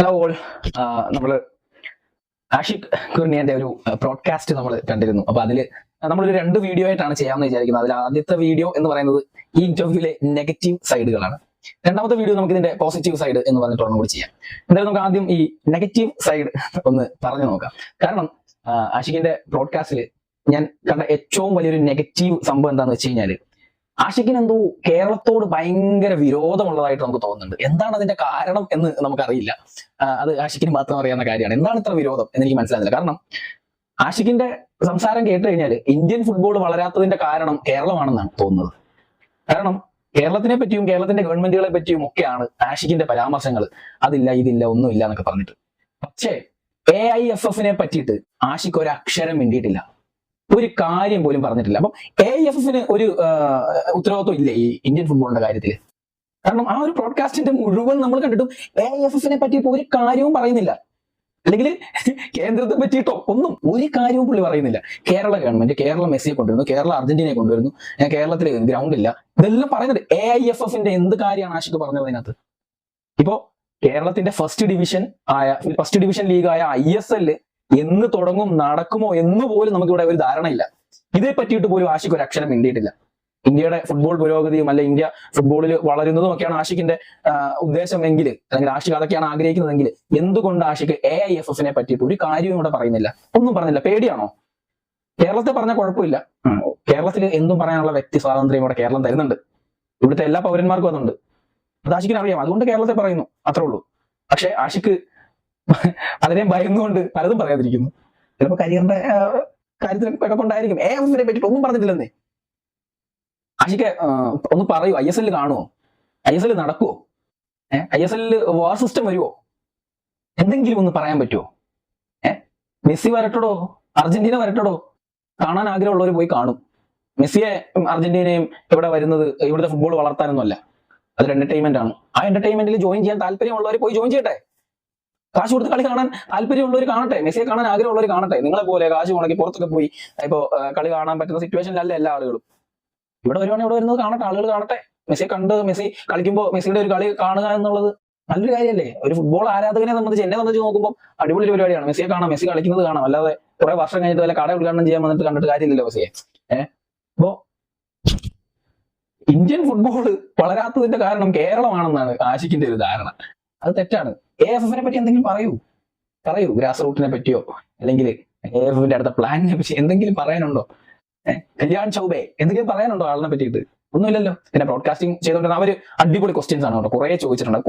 Hello all. നമ്മൾ ആഷിഖ് കുർണിയന്റെ ഒരു പ്രോഡ്കാസ്റ്റ് നമ്മൾ കണ്ടിരുന്നു. അപ്പൊ അതില് നമ്മളൊരു 2 വീഡിയോ ആയിട്ടാണ് ചെയ്യാമെന്ന് വിചാരിക്കുന്നത്. അതിൽ ആദ്യത്തെ വീഡിയോ എന്ന് പറയുന്നത് ഈ ഇന്റർവ്യൂവിലെ നെഗറ്റീവ് സൈഡുകളാണ്. രണ്ടാമത്തെ വീഡിയോ നമുക്ക് ഇതിന്റെ പോസിറ്റീവ് സൈഡ് എന്ന് പറഞ്ഞിട്ട് കൂടി ചെയ്യാം. എന്തായാലും നമുക്ക് ആദ്യം ഈ നെഗറ്റീവ് സൈഡ് ഒന്ന് പറഞ്ഞു നോക്കാം. കാരണം ആഷിഖിന്റെ പ്രോഡ്കാസ്റ്റിൽ ഞാൻ കണ്ട ഏറ്റവും വലിയൊരു നെഗറ്റീവ് സംഭവം എന്താണെന്ന് വെച്ച് കഴിഞ്ഞാല്, ആഷിഖിന് എന്തോ കേരളത്തോട് ഭയങ്കര വിരോധമുള്ളതായിട്ട് നമുക്ക് തോന്നുന്നുണ്ട്. എന്താണ് അതിന്റെ കാരണം എന്ന് നമുക്കറിയില്ല. അത് ആഷിഖിന് മാത്രം അറിയാവുന്ന കാര്യമാണ്. എന്താണ് ഇത്ര വിരോധം എന്ന് എനിക്ക് മനസ്സിലാകുന്നില്ല. കാരണം ആഷിഖിന്റെ സംസാരം കേട്ട് കഴിഞ്ഞാൽ ഇന്ത്യൻ ഫുട്ബോൾ വളരാത്തതിന്റെ കാരണം കേരളമാണെന്നാണ് തോന്നുന്നത്. കാരണം കേരളത്തിനെ പറ്റിയും കേരളത്തിന്റെ ഗവൺമെന്റുകളെ പറ്റിയും ഒക്കെയാണ് ആഷിഖിന്റെ പരാമർശങ്ങൾ. അതില്ല, ഇതില്ല, ഒന്നുമില്ല എന്നൊക്കെ പറഞ്ഞിട്ട്. പക്ഷേ AIFF പറ്റിയിട്ട് ആഷിഖ് ഒരു അക്ഷരം മിണ്ടിയിട്ടില്ല, ഒരു കാര്യം പോലും പറഞ്ഞിട്ടില്ല. അപ്പം AIFF ഒരു ഉത്തരവാദിത്വം ഇല്ലേ ഈ ഇന്ത്യൻ ഫുട്ബോളിന്റെ കാര്യത്തിൽ? കാരണം ആ ഒരു പ്രോഡ്കാസ്റ്റിന്റെ മുഴുവൻ നമ്മൾ കണ്ടിട്ടും AIFF പറ്റിയിട്ട് ഒരു കാര്യവും പറയുന്നില്ല, അല്ലെങ്കിൽ കേന്ദ്രത്തെ പറ്റിയിട്ടോ ഒന്നും ഒരു കാര്യവും പുള്ളി പറയുന്നില്ല. കേരള ഗവൺമെന്റ് കേരള മെസ്സിയെ കൊണ്ടുവരുന്നു, കേരള അർജന്റീനയെ കൊണ്ടുവരുന്നു, കേരളത്തിൽ ഗ്രൗണ്ട് ഇല്ല, ഇതെല്ലാം പറയുന്നുണ്ട്. AIFF എന്ത് കാര്യമാണ് ആഷിഖ് പറഞ്ഞത് അതിനകത്ത്? ഇപ്പോ കേരളത്തിന്റെ ഫസ്റ്റ് ഡിവിഷൻ ലീഗായ ISL എന്ന് തുടങ്ങും, നടക്കുമോ എന്ന് പോലും നമുക്ക് ഇവിടെ ഒരു ധാരണയില്ല. ഇതേ പറ്റിയിട്ട് പോലും ആഷിഖ് ഒരു അക്ഷരം മിണ്ടിയിട്ടില്ല. ഇന്ത്യയുടെ ഫുട്ബോൾ പുരോഗതിയും അല്ലെ ഇന്ത്യ ഫുട്ബോളിൽ വളരുന്നതും ഒക്കെയാണ് ആഷിഖിന്റെ ഉദ്ദേശമെങ്കിൽ, അല്ലെങ്കിൽ ആഷിഖ് അതൊക്കെയാണ് ആഗ്രഹിക്കുന്നതെങ്കിൽ, എന്തുകൊണ്ട് ആഷിഖ് AIFF പറ്റിയിട്ട് ഒരു കാര്യവും ഇവിടെ പറയുന്നില്ല? ഒന്നും പറഞ്ഞില്ല. പേടിയാണോ? കേരളത്തെ പറഞ്ഞ കുഴപ്പമില്ല, കേരളത്തിൽ എന്തും പറയാനുള്ള വ്യക്തി സ്വാതന്ത്ര്യം ഇവിടെ കേരളം തരുന്നുണ്ട്. ഇവിടുത്തെ എല്ലാ പൗരന്മാർക്കും അതുണ്ട്. അത് ആഷിഖിന് അറിയാം, അതുകൊണ്ട് കേരളത്തെ പറയുന്നു, അത്രേ ഉള്ളൂ. പക്ഷെ ആഷിഖ് അതിനെ ഭയന്നുകൊണ്ട് പലതും പറയാതിരിക്കുന്നു. ചിലപ്പോൾ കരിയറിന്റെ കാര്യത്തിലൊക്കെ കൊണ്ടായിരിക്കും. AIFF പറ്റിയിട്ട് ഒന്നും പറഞ്ഞിട്ടില്ലെന്നേ. ആഷിഖ് ഒന്ന് പറയൂ, ISL കാണുമോ? ISL നടക്കുവോ? ISL വാർ സിസ്റ്റം വരുമോ? എന്തെങ്കിലും ഒന്ന് പറയാൻ പറ്റുമോ? മെസ്സി വരട്ടടോ, അർജന്റീന വരട്ടടോ, കാണാൻ ആഗ്രഹമുള്ളവർ പോയി കാണും. മെസ്സിയെ അർജന്റീനയും ഇവിടെ വരുന്നത് ഇവിടുത്തെ ഫുട്ബോൾ വളർത്താനൊന്നുമല്ല, അതൊരു എന്റർടൈൻമെന്റ് ആണ്. ആ എന്റർടൈൻമെന്റിൽ ജോയിൻ ചെയ്യാൻ താല്പര്യമുള്ളവർ പോയി ജോയിൻ ചെയ്യട്ടെ. കാശ് കൊടുത്ത് കളി കാണാൻ താല്പര്യമുള്ളവർ കാണട്ടെ, മെസ്സിയെ കാണാൻ ആഗ്രഹമുള്ളവർ കാണട്ടെ. നിങ്ങളെ പോലെ കാശ് മുടക്കി പുറത്തൊക്കെ പോയി ഇപ്പോ കളി കാണാൻ പറ്റുന്ന സിറ്റുവേഷനിലല്ല എല്ലാ ആളുകളും. ഇവിടെ വരുവാണെങ്കിൽ ഇവിടെ വരുന്നത് കാണട്ടെ, ആളുകൾ കാണട്ടെ. മെസ്സിയെ കണ്ട് മെസ്സി കളിക്കുമ്പോൾ മെസ്സിയുടെ ഒരു കളി കാണുക എന്നുള്ളത് നല്ലൊരു കാര്യമല്ലേ? ഒരു ഫുട്ബോൾ ആരാധകനെ സംബന്ധിച്ച്, എന്നെ സംബന്ധിച്ച് നോക്കുമ്പോൾ അടിപൊളി പരിപാടിയാണ്. മെസ്സിയെ കാണാം, മെസ്സി കളിക്കുന്നത് കാണാം. അല്ലാതെ കുറെ വർഷം കഴിഞ്ഞിട്ട് വല്ല കട ഉദ്ഘാടനം ചെയ്യാൻ വന്നിട്ട് കണ്ടിട്ട് കാര്യമില്ലല്ലോ മെസ്സിയെ. അപ്പോ ഇന്ത്യൻ ഫുട്ബോൾ വളരാത്തതിന്റെ കാരണം കേരളമാണെന്നാണ് ആഷിഖിന്റെ ഒരു ധാരണ. അത് തെറ്റാണ്. AIFF പറ്റി എന്തെങ്കിലും പറയൂ. ഗ്രാസ് റൂട്ടിനെ പറ്റിയോ അല്ലെങ്കിൽ AIFF അടുത്ത പ്ലാനിനെ പറ്റി എന്തെങ്കിലും പറയാനുണ്ടോ? കല്യാൺ ചൗബെ എന്തെങ്കിലും പറയാനുണ്ടോ ആളിനെ പറ്റിയിട്ട്? ഒന്നുമില്ലല്ലോ. പിന്നെ ബ്രോഡ്കാസ്റ്റിംഗ് ചെയ്തോണ്ടിരുന്ന അവര് അടിപൊളി ക്വസ്റ്റ്യൻസ് ആണ് കേട്ടോ, കുറെ ചോദിച്ചിട്ടുണ്ട്,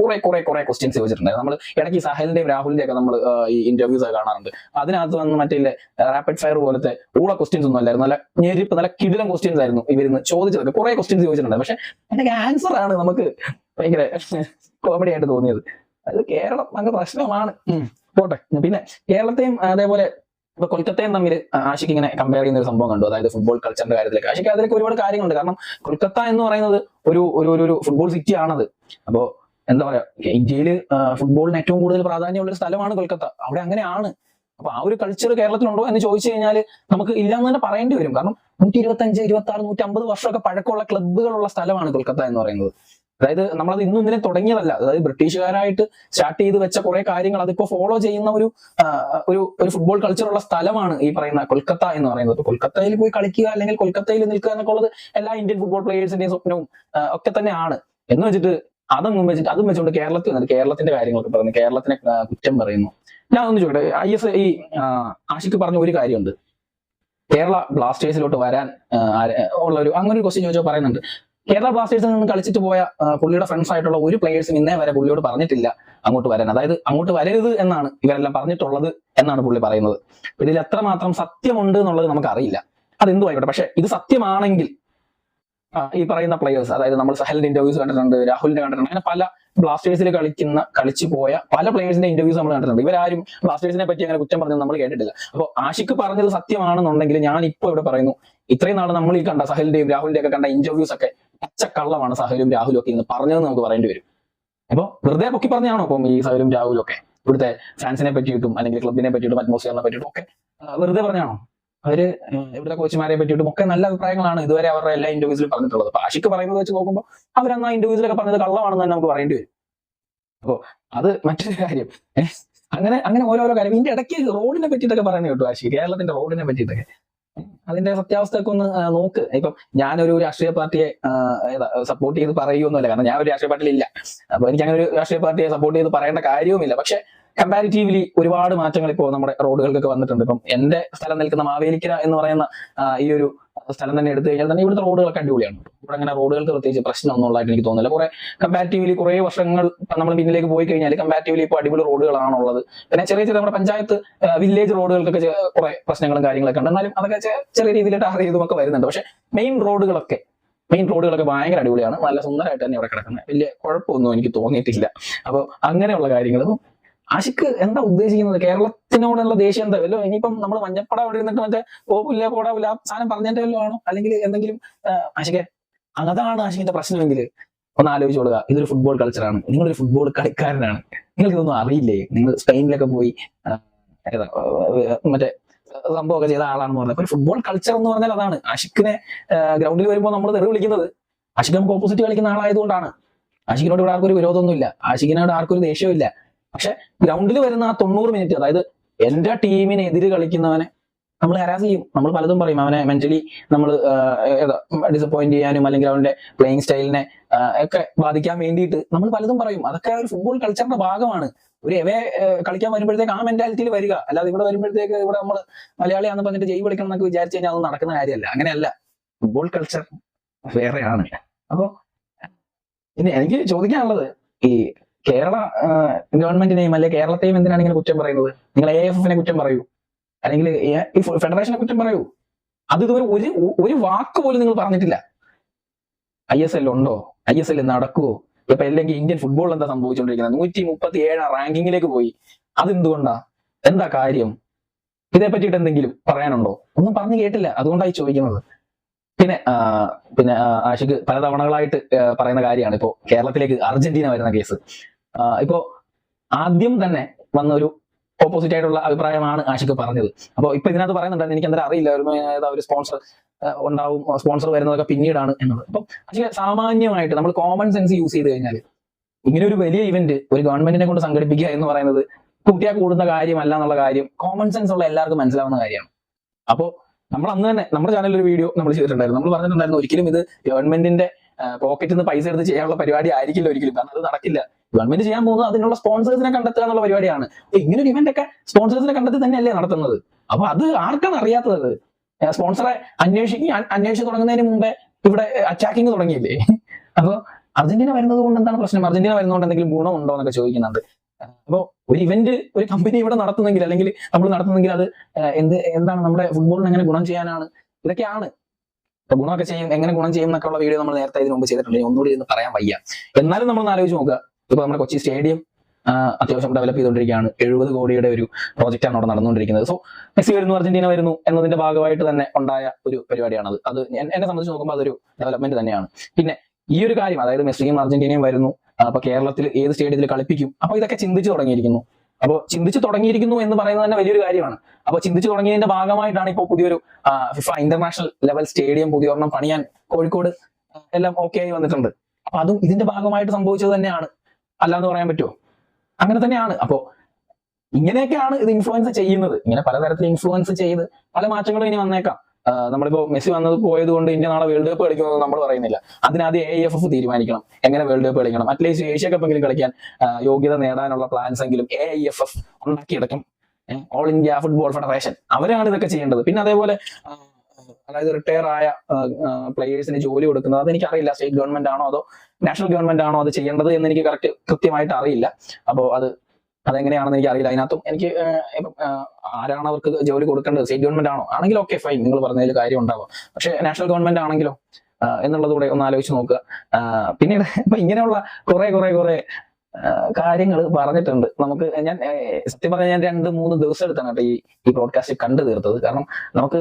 കുറെ ക്വസ്റ്റ്യൻസ് ചോദിച്ചിട്ടുണ്ട്. നമ്മൾ ഇടയ്ക്ക് സഹലിന്റെയും രാഹുലിന്റെയും ഒക്കെ നമ്മൾ ഈ ഇന്റർവ്യൂസ് ഒക്കെ കാണാറുണ്ട്. അതിനകത്ത് വന്ന് മറ്റേ റാപ്പിഡ് ഫയർ പോലത്തെ ഊള ക്വസ്റ്റ്യൻസ് ഒന്നും അല്ലായിരുന്നു, നല്ല ഞെരിപ്പ്, നല്ല കിടിലം ക്വസ്റ്റ്യൻസ് ആയിരുന്നു ഇവരിന്ന് ചോദിച്ചതൊക്കെ. കുറെ ക്വസ്റ്റ്യൻസ് ചോദിച്ചിട്ടുണ്ട്. പക്ഷെ അതിന്റെ ആൻസർ ആണ് നമുക്ക് ഭയങ്കര കോമഡി ആയിട്ട് തോന്നിയത്. അത് കേരളം അങ്ങ് പ്രശ്നമാണ്. പോട്ടെ. പിന്നെ കേരളത്തെയും അതേപോലെ ഇപ്പൊ കൊൽക്കത്തയും തമ്മിൽ ആഷിഖ് ഇങ്ങനെ കമ്പയർ ചെയ്യുന്ന ഒരു സംഭവം കണ്ടു. അതായത് ഫുട്ബോൾ കൾച്ചറിന്റെ കാര്യത്തിലേക്ക്. ആഷിഖ് അതിലേക്ക് ഒരുപാട് കാര്യങ്ങളുണ്ട്. കാരണം കൊൽക്കത്ത എന്ന് പറയുന്നത് ഒരു ഫുട്ബോൾ സിറ്റി ആണത്. അപ്പോ എന്താ പറയാ, ഇന്ത്യയിൽ ഫുട്ബോളിന് ഏറ്റവും കൂടുതൽ പ്രാധാന്യമുള്ള ഒരു സ്ഥലമാണ് കൊൽക്കത്ത. അവിടെ അങ്ങനെയാണ്. അപ്പൊ ആ ഒരു കൾച്ചർ കേരളത്തിലുണ്ടോ എന്ന് ചോദിച്ചു കഴിഞ്ഞാൽ നമുക്ക് ഇല്ല എന്ന് തന്നെ പറയേണ്ടി വരും. കാരണം 125, 26, 150 വർഷമൊക്കെ പഴക്കമുള്ള ക്ലബ്ബുകളുള്ള സ്ഥലമാണ് കൊൽക്കത്ത എന്ന് പറയുന്നത്. അതായത് നമ്മളത് ഇന്നും ഇന്നലെ തുടങ്ങിയതല്ല. അതായത് ബ്രിട്ടീഷുകാരായിട്ട് സ്റ്റാർട്ട് ചെയ്ത് വെച്ച കുറെ കാര്യങ്ങൾ അതിപ്പോ ഫോളോ ചെയ്യുന്ന ഒരു ഫുട്ബോൾ കൾച്ചറുള്ള സ്ഥലമാണ് ഈ പറയുന്ന കൊൽക്കത്ത എന്ന് പറയുന്നത്. കൊൽക്കത്തയിൽ പോയി കളിക്കുക അല്ലെങ്കിൽ കൊൽക്കത്തയിൽ നിൽക്കുക എന്നൊക്കെ ഉള്ളത് എല്ലാ ഇന്ത്യൻ ഫുട്ബോൾ പ്ലേയേഴ്സിന്റെയും സ്വപ്നവും ഒക്കെ തന്നെയാണ്. എന്ന് വെച്ചിട്ട് അതും വെച്ചുകൊണ്ട് കേരളത്തിന്റെ കാര്യങ്ങളൊക്കെ പറയുന്നു, കേരളത്തിനെ കുറ്റം പറയുന്നു. ഞാൻ ഒന്ന് ചോദിക്കട്ടെ, ആഷിഖ് പറഞ്ഞ ഒരു കാര്യമുണ്ട്, കേരള ബ്ലാസ്റ്റേഴ്സിലോട്ട് വരാൻ ഉള്ള അങ്ങനെ ഒരു ക്വസ്റ്റ്യൻ ചോദിച്ചാൽ പറയുന്നുണ്ട്, കേരള ബ്ലാസ്റ്റേഴ്സിൽ നിന്ന് കളിച്ചിട്ട് പോയ പുള്ളിയുടെ ഫ്രണ്ട്സ് ആയിട്ടുള്ള ഒരു പ്ലേയേഴ്സും ഇന്നേ വരെ പുള്ളിയോട് പറഞ്ഞിട്ടില്ല അങ്ങോട്ട് വരാൻ. അതായത് അങ്ങോട്ട് വരരുത് എന്നാണ് ഇവരെല്ലാം പറഞ്ഞിട്ടുള്ളത് എന്നാണ് പുള്ളി പറയുന്നത്. ഇതിൽ എത്രമാത്രം സത്യമുണ്ട് എന്നുള്ളത് നമുക്ക് അറിയില്ല. അതെന്തു ആയിക്കോട്ടെ. പക്ഷെ ഇത് സത്യമാണെങ്കിൽ ഈ പറയുന്ന പ്ലേയേഴ്സ്, അതായത് നമ്മൾ സഹലിന്റെ ഇന്റർവ്യൂസ് കണ്ടിട്ടുണ്ട്, രാഹുലിന്റെ കണ്ടിട്ടുണ്ട്, അങ്ങനെ പല ബ്ലാസ്റ്റേഴ്സിൽ കളിച്ചു പോയ പല പ്ലേയേഴ്സിന്റെ ഇന്റർവ്യൂസ് നമ്മൾ കണ്ടിട്ടുണ്ട്. ഇവരാരും ബ്ലാസ്റ്റേഴ്സിനെ പറ്റി അങ്ങനെ കുറ്റം പറഞ്ഞത് നമ്മൾ കേട്ടിട്ടില്ല. അപ്പോൾ ആഷിഖ് പറഞ്ഞത് സത്യമാണെന്നുണ്ടെങ്കിൽ ഞാൻ ഇപ്പോൾ ഇവിടെ പറയുന്നു, ഇത്രയും നാൾ നമ്മൾ ഈ കണ്ട സഹലിന്റെയും രാഹുലിന്റെ ഒക്കെ കണ്ട ഇന്റർവ്യൂസ് ഒക്കെ പച്ചക്കള്ളമാണ് സഹലും രാഹുലും ഒക്കെ ഇന്ന് പറഞ്ഞതെന്ന് നമുക്ക് പറയേണ്ടി വരും. അപ്പൊ വെറുതെ പൊക്കി പറഞ്ഞാണോ അപ്പം ഈ സഹലും രാഹുലും ഒക്കെ ഇവിടുത്തെ ഫാൻസിനെ പറ്റിയിട്ടും അല്ലെങ്കിൽ ക്ലബിനെ പറ്റിയിട്ടും അറ്റ്മോസ്ഫിയറിനെ പറ്റിയിട്ടും ഒക്കെ വെറുതെ പറഞ്ഞാണോ? അവര് ഇവിടുത്തെ കോച്ചുമാരെ പറ്റിയിട്ടും ഒക്കെ നല്ല അഭിപ്രായങ്ങളാണ് ഇതുവരെ അവരുടെ എല്ലാ ഇന്റർവ്യൂസിലും പറഞ്ഞിട്ടുള്ളത്. അപ്പൊ ആഷിഖ് പറയുന്നത് വെച്ച് നോക്കുമ്പോൾ അവരന്ന് ആ ഇന്റർവ്യൂസിലൊക്കെ പറഞ്ഞത് കള്ളമാണെന്ന് തന്നെ നമുക്ക് പറയേണ്ടി വരും. അപ്പോ അത് മറ്റൊരു കാര്യം. അങ്ങനെ അങ്ങനെ ഓരോരോ കാര്യം. ഇതിന്റെ ഇടയ്ക്ക് റോഡിനെ പറ്റിയിട്ടൊക്കെ പറയുന്നത് കേട്ടോ ആശി, കേരളത്തിന്റെ റോഡിനെ പറ്റിയിട്ടൊക്കെ. അതിന്റെ സത്യാവസ്ഥയൊക്കെ ഒന്ന് നോക്ക്. ഇപ്പം ഞാനൊരു രാഷ്ട്രീയ പാർട്ടിയെ സപ്പോർട്ട് ചെയ്ത് പറയുകയൊന്നുമില്ല, കാരണം ഞാൻ ഒരു രാഷ്ട്രീയ പാർട്ടിയിൽ ഇല്ല. അപ്പൊ എനിക്ക് അങ്ങനെ ഒരു രാഷ്ട്രീയ പാർട്ടിയെ സപ്പോർട്ട് ചെയ്ത് പറയേണ്ട കാര്യവുമില്ല. പക്ഷെ കമ്പാരിറ്റീവ്ലി ഒരുപാട് മാറ്റങ്ങൾ ഇപ്പോൾ നമ്മുടെ റോഡുകൾക്കൊക്കെ വന്നിട്ടുണ്ട്. ഇപ്പം എന്റെ സ്ഥലം നിൽക്കുന്ന മാവേലിക്കര എന്ന് പറയുന്ന ഈ ഒരു സ്ഥലം തന്നെ എടുത്തു കഴിഞ്ഞാൽ തന്നെ ഇവിടുത്തെ റോഡുകളൊക്കെ അടിപൊളിയാണ്. ഇവിടെ അങ്ങനെ റോഡുകൾക്ക് പ്രത്യേകിച്ച് പ്രശ്നമൊന്നും ഉള്ളതായിട്ട് എനിക്ക് തോന്നുന്നില്ല. കുറെ കമ്പാരിറ്റീവ്ലി കുറെ വർഷങ്ങൾ നമ്മൾ പിന്നിലേക്ക് പോയി കഴിഞ്ഞാൽ കമ്പാരിറ്റീവ്ലി ഇപ്പോൾ അടിപൊളി റോഡുകളാണുള്ളത്. പിന്നെ ചെറിയ ചെറിയ നമ്മുടെ പഞ്ചായത്ത് വില്ലേജ് റോഡുകൾക്കൊക്കെ കുറെ പ്രശ്നങ്ങളും കാര്യങ്ങളൊക്കെ ഉണ്ട്. എന്നാലും അതൊക്കെ ചെറിയ രീതിയിൽ ടാർ ചെയ്തുമൊക്കെ വരുന്നുണ്ട്. പക്ഷെ മെയിൻ റോഡുകളൊക്കെ ഭയങ്കര അടിപൊളിയാണ്. നല്ല സുന്ദരമായിട്ട് തന്നെ ഇവിടെ കിടക്കുന്നത്. വലിയ കുഴപ്പമൊന്നും എനിക്ക് തോന്നിയിട്ടില്ല. അപ്പോൾ അങ്ങനെയുള്ള കാര്യങ്ങൾ. ആഷിക്ക് എന്താ ഉദ്ദേശിക്കുന്നത്? കേരളത്തിനോടുള്ള ദേഷ്യം എന്താ? വല്ലോ ഇനിയിപ്പം നമ്മൾ മഞ്ഞപ്പട അവിടെ ഇരുന്നിട്ട് മറ്റേ പോവില്ല പോടാവില്ല ആ സാധനം പറഞ്ഞതിന്റെ വല്ലതും ആണോ? അല്ലെങ്കിൽ എന്തെങ്കിലും ആഷിക്ക് അതാണ് ആഷിക്കിന്റെ പ്രശ്നമെങ്കിൽ ഒന്ന് ആലോചിച്ച് കൊടുക്കുക. ഇതൊരു ഫുട്ബോൾ കൾച്ചറാണ്. നിങ്ങളൊരു ഫുട്ബോൾ കളിക്കാരനാണ്. നിങ്ങൾക്ക് ഇതൊന്നും അറിയില്ലേ? നിങ്ങൾ സ്പെയിനിലൊക്കെ പോയി മറ്റേ സംഭവമൊക്കെ ചെയ്ത ആളാണെന്ന് പറഞ്ഞത്. ഒരു ഫുട്ബോൾ കൾച്ചർ എന്ന് പറഞ്ഞാൽ അതാണ്. ആഷിക്കിനെ ഗ്രൗണ്ടിൽ വരുമ്പോൾ നമ്മൾ തെറി വിളിക്കുന്നത് ആഷിക്ക് നമുക്ക് ഓപ്പോസിറ്റ് കളിക്കുന്ന ആളായതുകൊണ്ടാണ്. ആഷിക്കിനോട് ഇവിടെ ആർക്കൊരു വിരോധമൊന്നുമില്ല, ആഷിക്കിനോട് ആർക്കൊരു ദേഷ്യമില്ല. പക്ഷെ ഗ്രൗണ്ടിൽ വരുന്ന ആ 90 മിനിറ്റ്, അതായത് എന്റെ ടീമിനെതിരെ കളിക്കുന്നവനെ നമ്മൾ ഹരാസ് ചെയ്യും. നമ്മൾ പലതും പറയും. അവനെ മെന്റലി നമ്മൾ ഡിസപ്പോയിന്റ് ചെയ്യാനും അല്ലെങ്കിൽ അവന്റെ പ്ലേയിങ് സ്റ്റൈലിനെ ഒക്കെ ബാധിക്കാൻ വേണ്ടിയിട്ട് നമ്മൾ പലതും പറയും. അതൊക്കെ ഒരു ഫുട്ബോൾ കൾച്ചറിന്റെ ഭാഗമാണ്. ഒരു എവേ കളിക്കാൻ വരുമ്പോഴത്തേക്ക് ആ മെന്റാലിറ്റിയിൽ വരിക. അല്ലാതെ ഇവിടെ വരുമ്പോഴത്തേക്ക് ഇവിടെ നമ്മൾ മലയാളിയാണെന്ന് പറഞ്ഞിട്ട് ജയ് വിളിക്കണം എന്നൊക്കെ വിചാരിച്ചു കഴിഞ്ഞാൽ അത് നടക്കുന്ന കാര്യമല്ല. അങ്ങനെയല്ല, ഫുട്ബോൾ കൾച്ചർ വേറെയാണ്. അപ്പോ ഇനി എനിക്ക് ചോദിക്കാനുള്ളത്, ഈ കേരള ഗവൺമെന്റിനെയും അല്ലെങ്കിൽ കേരളത്തെയും എന്തിനാണ് ഇങ്ങനെ കുറ്റം പറയുന്നത്? നിങ്ങൾ AFF കുറ്റം പറയൂ, അല്ലെങ്കിൽ ഈ ഫെഡറേഷനെ കുറ്റം പറയൂ. അത് ഇതുവരെ ഒരു വാക്ക് പോലും നിങ്ങൾ പറഞ്ഞിട്ടില്ല. ISL ഉണ്ടോ? ISL നടക്കുവോ? ഇപ്പൊ അല്ലെങ്കിൽ ഇന്ത്യൻ ഫുട്ബോൾ എന്താ സംഭവിച്ചുകൊണ്ടിരിക്കുന്നത്? 137 റാങ്കിങ്ങിലേക്ക് പോയി. അതെന്തുകൊണ്ടാ? എന്താ കാര്യം? ഇതേ പറ്റിയിട്ട് എന്തെങ്കിലും പറയാനുണ്ടോ? ഒന്നും പറഞ്ഞു കേട്ടില്ല. അതുകൊണ്ടായി ചോദിക്കുന്നത്. പിന്നെ ആഷിക്ക് പല തവണകളായിട്ട് പറയുന്ന കാര്യമാണ് ഇപ്പോ കേരളത്തിലേക്ക് അർജന്റീന വരുന്ന കേസ്. ഇപ്പോ ആദ്യം തന്നെ വന്ന ഒരു ഓപ്പോസിറ്റ് ആയിട്ടുള്ള അഭിപ്രായമാണ് ആഷിക്ക് പറഞ്ഞത്. അപ്പോൾ ഇപ്പൊ ഇതിനകത്ത് പറയുന്നുണ്ടായിരുന്നു, എനിക്ക് എന്തായാലും അറിയില്ലായിരുന്നു ഒരു സ്പോൺസർ ഉണ്ടാവും, സ്പോൺസർ വരുന്നതൊക്കെ പിന്നീടാണ് എന്നുള്ളത്. അപ്പം ആഷിക്ക് സാമാന്യമായിട്ട് നമ്മൾ കോമൺ സെൻസ് യൂസ് ചെയ്ത് കഴിഞ്ഞാൽ ഇങ്ങനെ ഒരു വലിയ ഇവന്റ് ഒരു ഗവൺമെന്റിനെ കൊണ്ട് സംഘടിപ്പിക്കുക എന്ന് പറയുന്നത് കുട്ടിയാൽ കൂടുന്ന കാര്യമല്ല എന്നുള്ള കാര്യം കോമൺ സെൻസ് ഉള്ള എല്ലാവർക്കും മനസ്സിലാവുന്ന കാര്യമാണ്. അപ്പോൾ നമ്മൾ അന്ന് തന്നെ നമ്മുടെ ചാനലിൽ ഒരു വീഡിയോ നമ്മൾ ചെയ്തിട്ടുണ്ടായിരുന്നു. നമ്മൾ പറഞ്ഞിട്ടുണ്ടായിരുന്നു ഒരിക്കലും ഇത് ഗവൺമെന്റിന്റെ പോക്കറ്റിൽ നിന്ന് പൈസ എടുത്ത് ചെയ്യാനുള്ള പരിപാടി ആയിരിക്കില്ല ഒരിക്കലും. കാരണം അത് നടക്കില്ല. ഗവൺമെന്റ് ചെയ്യാൻ പോകുന്നത് അതിനുള്ള സ്പോൺസേഴ്സിനെ കണ്ടെത്തുക എന്നുള്ള പരിപാടിയാണ്. ഇങ്ങനെ ഒരു ഇവന്റ് ഒക്കെ സ്പോൺസേഴ്സിനെ കണ്ടെത്തി തന്നെയല്ലേ നടത്തുന്നത്. അപ്പൊ അത് ആർക്കാണ് അറിയാത്തത്? സ്പോൺസറെ അന്വേഷിച്ച് തുടങ്ങുന്നതിന് മുമ്പേ ഇവിടെ അറ്റാക്കിങ് തുടങ്ങിയില്ലേ? അപ്പൊ അർജന്റീന വരുന്നത് കൊണ്ട് എന്താണ് പ്രശ്നം? അർജന്റീന വരുന്നതുകൊണ്ട് എന്തെങ്കിലും ഗുണമുണ്ടോ എന്നൊക്കെ ചോദിക്കുന്നുണ്ട്. അപ്പോ ഒരു ഇവന്റ് ഒരു കമ്പനി ഇവിടെ നടത്തുന്നെങ്കിൽ അല്ലെങ്കിൽ നമ്മൾ നടത്തുന്നെങ്കിൽ അത് എന്താണ് നമ്മുടെ ഫുട്ബോളിന് എങ്ങനെ ഗുണം ചെയ്യാനാണ്? ഇതൊക്കെയാണ്. അപ്പൊ ഗുണമൊക്കെ ചെയ്യും, എങ്ങനെ ഗുണം ചെയ്യും എന്നൊക്കെ ഉള്ള വീഡിയോ നമ്മൾ നേരത്തെ ഇതിനു മുമ്പ് ചെയ്തിട്ടുണ്ട്. ഒന്നുകൂടി ഇന്ന് പറയാൻ വയ്യ. എന്നാലും നമ്മൾ ആലോചിച്ച് നോക്കുക. ഇപ്പൊ നമ്മുടെ കൊച്ചി സ്റ്റേഡിയം അത്യാവശ്യം ഡെവലപ്പ് ചെയ്തുകൊണ്ടിരിക്കുകയാണ്. 70 കോടിയുടെ ഒരു പ്രോജക്റ്റാണ് അവിടെ നടന്നുകൊണ്ടിരിക്കുന്നത്. സോ മെസ്സി വരുന്നു, അർജന്റീന വരുന്നു എന്നതിന്റെ ഭാഗമായിട്ട് തന്നെ ഉണ്ടായ ഒരു പരിപാടിയാണത്. അത് എന്നെ സംബന്ധിച്ച് നോക്കുമ്പോൾ അതൊരു ഡെവലപ്മെന്റ് തന്നെയാണ്. പിന്നെ ഈ ഒരു കാര്യം, അതായത് മെസ്സിയും അർജന്റീനയും വരുന്നു, അപ്പൊ കേരളത്തിൽ ഏത് സ്റ്റേഡിയത്തിൽ കളിപ്പിക്കും, അപ്പൊ ഇതൊക്കെ ചിന്തിച്ചു തുടങ്ങിയിരിക്കുന്നു. അപ്പോൾ ചിന്തിച്ചു തുടങ്ങിയിരിക്കുന്നു എന്ന് പറയുന്നത് തന്നെ വലിയൊരു കാര്യമാണ്. അപ്പോൾ ചിന്തിച്ചു തുടങ്ങിയതിന്റെ ഭാഗമായിട്ടാണ് ഇപ്പോൾ പുതിയൊരു ഫിഫ ഇന്റർനാഷണൽ ലെവൽ സ്റ്റേഡിയം പുതിയൊരെണ്ണം പണിയാൻ കോഴിക്കോട് എല്ലാം ഓക്കെ ആയി വന്നിട്ടുണ്ട്. അപ്പൊ അതും ഇതിന്റെ ഭാഗമായിട്ട് സംഭവിച്ചത് തന്നെയാണ്, അല്ലാന്ന് പറയാൻ പറ്റുമോ? അങ്ങനെ തന്നെയാണ്. അപ്പോ ഇങ്ങനെയൊക്കെയാണ് ഇത് ഇൻഫ്ലുവൻസ് ചെയ്യുന്നത്. ഇങ്ങനെ പലതരത്തിൽ ഇൻഫ്ലുവൻസ് ചെയ്ത് പല മാറ്റങ്ങളും ഇനി വന്നേക്കാം. നമ്മളിപ്പോ മെസ്സി വന്നത് പോയത് കൊണ്ട് ഇന്ത്യ നാളെ വേൾഡ് കപ്പ് കളിക്കുന്നത് നമ്മൾ പറയുന്നില്ല. അതിനാദ്യം AIFF തീരുമാനിക്കണം എങ്ങനെ വേൾഡ് കപ്പ് കളിക്കണം. അറ്റ്ലീസ്റ്റ് ഏഷ്യ കപ്പ് എങ്കിലും കളിക്കാൻ യോഗ്യത നേടാനുള്ള പ്ലാൻസ് എങ്കിലും AIFF ഉണ്ടാക്കിയെടുക്കും. ഓൾ ഇന്ത്യ ഫുട്ബോൾ ഫെഡറേഷൻ അവരാണ് ഇതൊക്കെ ചെയ്യേണ്ടത്. പിന്നെ അതേപോലെ അതായത് റിട്ടയർ ആയ പ്ലേയേഴ്സിന് ജോലി കൊടുക്കുന്നത് അതെനിക്കറിയില്ല, സ്റ്റേറ്റ് ഗവൺമെന്റ് ആണോ അതോ നാഷണൽ ഗവൺമെന്റ് ആണോ അത് ചെയ്യേണ്ടത് എന്ന് എനിക്ക് കൃത്യമായിട്ട് അറിയില്ല. അപ്പോൾ അതെങ്ങനെയാണെന്ന് എനിക്ക് അറിയില്ല. അതിനകത്തും എനിക്ക് ആരാണ് അവർക്ക് ജോലി കൊടുക്കേണ്ടത്? സ്റ്റേറ്റ് ഗവൺമെന്റ് ആണോ? ആണെങ്കിൽ ഓക്കെ ഫൈൻ, നിങ്ങൾ പറഞ്ഞതിൽ കാര്യം ഉണ്ടാവും. പക്ഷെ നാഷണൽ ഗവൺമെന്റ് ആണെങ്കിലോ എന്നുള്ളത് കൂടെ ഒന്ന് ആലോചിച്ച് നോക്കുക. പിന്നീട് ഇപ്പൊ ഇങ്ങനെയുള്ള കുറെ കാര്യങ്ങൾ പറഞ്ഞിട്ടുണ്ട്. നമുക്ക് ഞാൻ സത്യം പറഞ്ഞാൽ ഞാൻ 2-3 ദിവസം എടുത്താണ് കേട്ടോ ഈ ബ്രോഡ്കാസ്റ്റ് കണ്ടു തീർത്തത്. കാരണം നമുക്ക്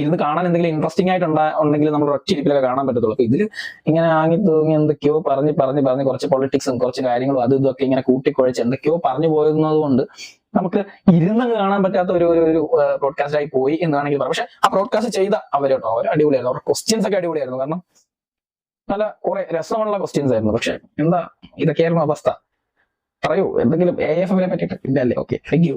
ഇരുന്ന് കാണാൻ എന്തെങ്കിലും ഇൻട്രസ്റ്റിംഗ് ആയിട്ട് ഉണ്ടെങ്കിൽ നമ്മൾ ഒറ്റ ഇരിപ്പിലൊക്കെ കാണാൻ പറ്റത്തുള്ളൂ. അപ്പൊ ഇതിൽ ഇങ്ങനെ ആങ്ങി തൂങ്ങി എന്തൊക്കെയോ പറഞ്ഞ് കുറച്ച് പൊളിറ്റിക്സും കുറച്ച് കാര്യങ്ങളും അതും ഇതൊക്കെ ഇങ്ങനെ കൂട്ടിക്കുഴച്ച് എന്തൊക്കെയോ പറഞ്ഞു പോയിരുന്നത് കൊണ്ട് നമുക്ക് ഇരുന്ന് കാണാൻ പറ്റാത്ത ഒരു ബ്രോഡ്കാസ്റ്റ് ആയി പോയി എന്ന് വേണമെങ്കിൽ പറയാം. പക്ഷെ ആ ബ്രോഡ്കാസ്റ്റ് ചെയ്ത അവർ അടിപൊളിയായിരുന്നു. അവരുടെ ക്വസ്റ്റ്യൻസ് ഒക്കെ അടിപൊളിയായിരുന്നു. കാരണം നല്ല കുറെ രസമുള്ള ക്വസ്റ്റ്യൻസ് ആയിരുന്നു. പക്ഷെ എന്താ ഇതൊക്കെയായിരുന്നു അവസ്ഥ. പറയൂ എന്തെങ്കിലും AFM പറ്റിയിട്ട്? ഇല്ല അല്ലേ? Okay, thank you.